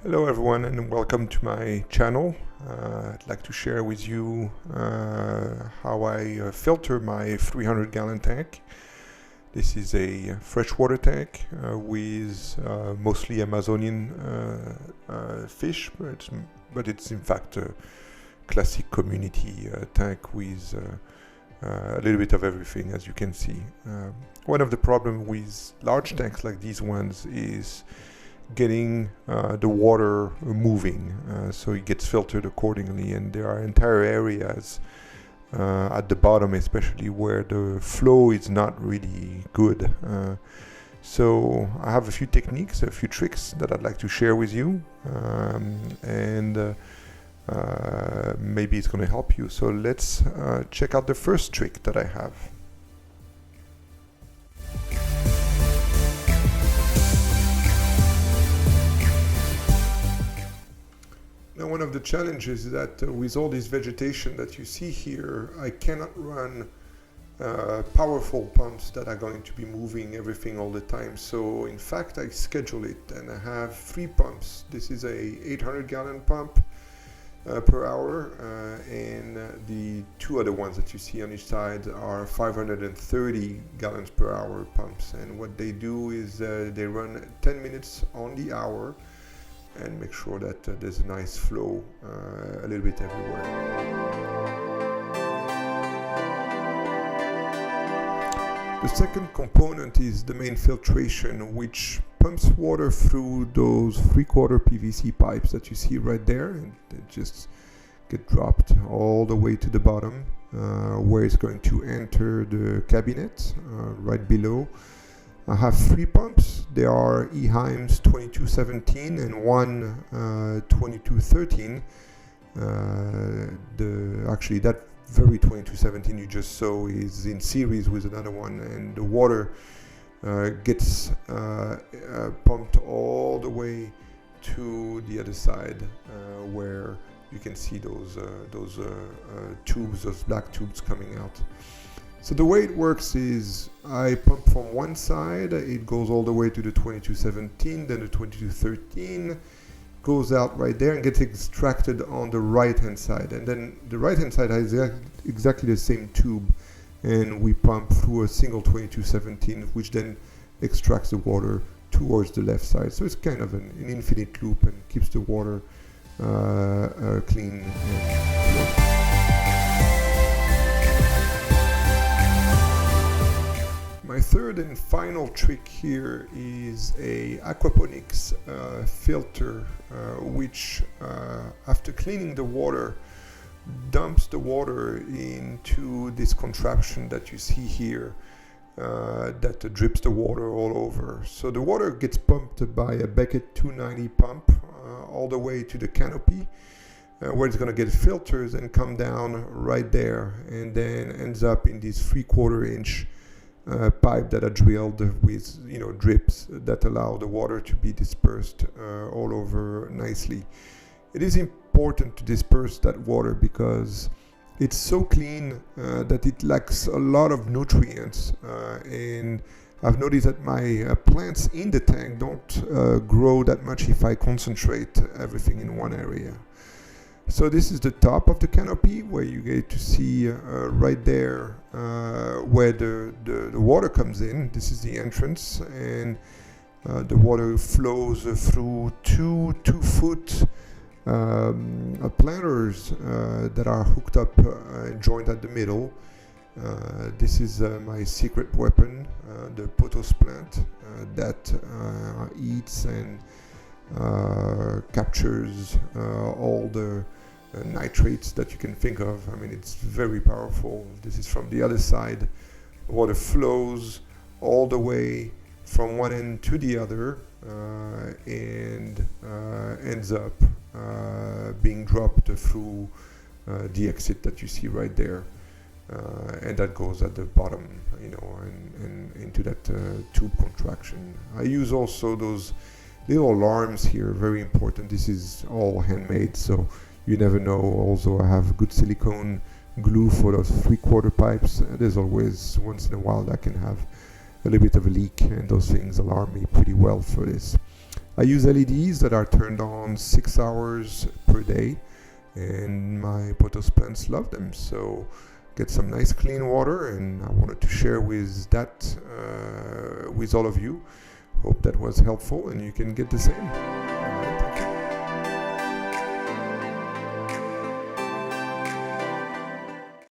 Hello everyone and welcome to my channel. I'd like to share with you how I filter my 300 gallon tank. This is a freshwater tank with mostly Amazonian fish, but it's in fact a classic community tank with a little bit of everything, as you can see. One of the problems with large tanks like these ones is getting the water moving, so it gets filtered accordingly, and there are entire areas at the bottom especially where the flow is not really good. So I have a few techniques, a few tricks that I'd like to share with you, and maybe it's going to help you. So let's check out the first trick that I have. Now, one of the challenges is that with all this vegetation that you see here, I cannot run powerful pumps that are going to be moving everything all the time. So in fact, I schedule it, and I have 3 pumps. This is a 800 gallon pump per hour, and the 2 other ones that you see on each side are 530 gallons per hour pumps. And what they do is they run 10 minutes on the hour and make sure that there's a nice flow a little bit everywhere. The second component is the main filtration, which pumps water through those 3/4 PVC pipes that you see right there, and they just get dropped all the way to the bottom where it's going to enter the cabinet right below. I have 3 pumps. They are Eheims 2217 and one 2213. Actually, that very 2217 you just saw is in series with another one, and the water gets pumped all the way to the other side where you can see those tubes, those black tubes coming out. So the way it works is I pump from one side, it goes all the way to the 2217, then the 2213 goes out right there and gets extracted on the right hand side. And then the right hand side has exactly the same tube, and we pump through a single 2217, which then extracts the water towards the left side. So it's kind of an infinite loop and keeps the water clean. My third and final trick here is a Aquaponics filter, which after cleaning the water, dumps the water into this contraption that you see here that drips the water all over. So the water gets pumped by a Beckett 290 pump all the way to the canopy, where it's going to get filters and come down right there, and then ends up in this 3/4 inch pipe that are drilled with drips that allow the water to be dispersed all over nicely. It is important to disperse that water because it's so clean that it lacks a lot of nutrients, and I've noticed that my plants in the tank don't grow that much if I concentrate everything in one area. So this is the top of the canopy, where you get to see right there where the water comes in. This is the entrance, and the water flows through two 2-foot planters that are hooked up and joined at the middle. This is my secret weapon, the pothos plant that eats and captures all the nitrates that you can think of. I mean, it's very powerful. This is from the other side. The water flows all the way from one end to the other and ends up being dropped through the exit that you see right there, and that goes at the bottom, and into that tube contraction. I use also those little alarms here, very important. This is all handmade, so you never know. Also, I have good silicone glue for those 3/4 pipes. There's always once in a while that can have a little bit of a leak, and those things alarm me pretty well for this. I use LEDs that are turned on 6 hours per day, and my pothos plants love them. So get some nice clean water, and I wanted to share with that with all of you. Hope that was helpful and you can get the same.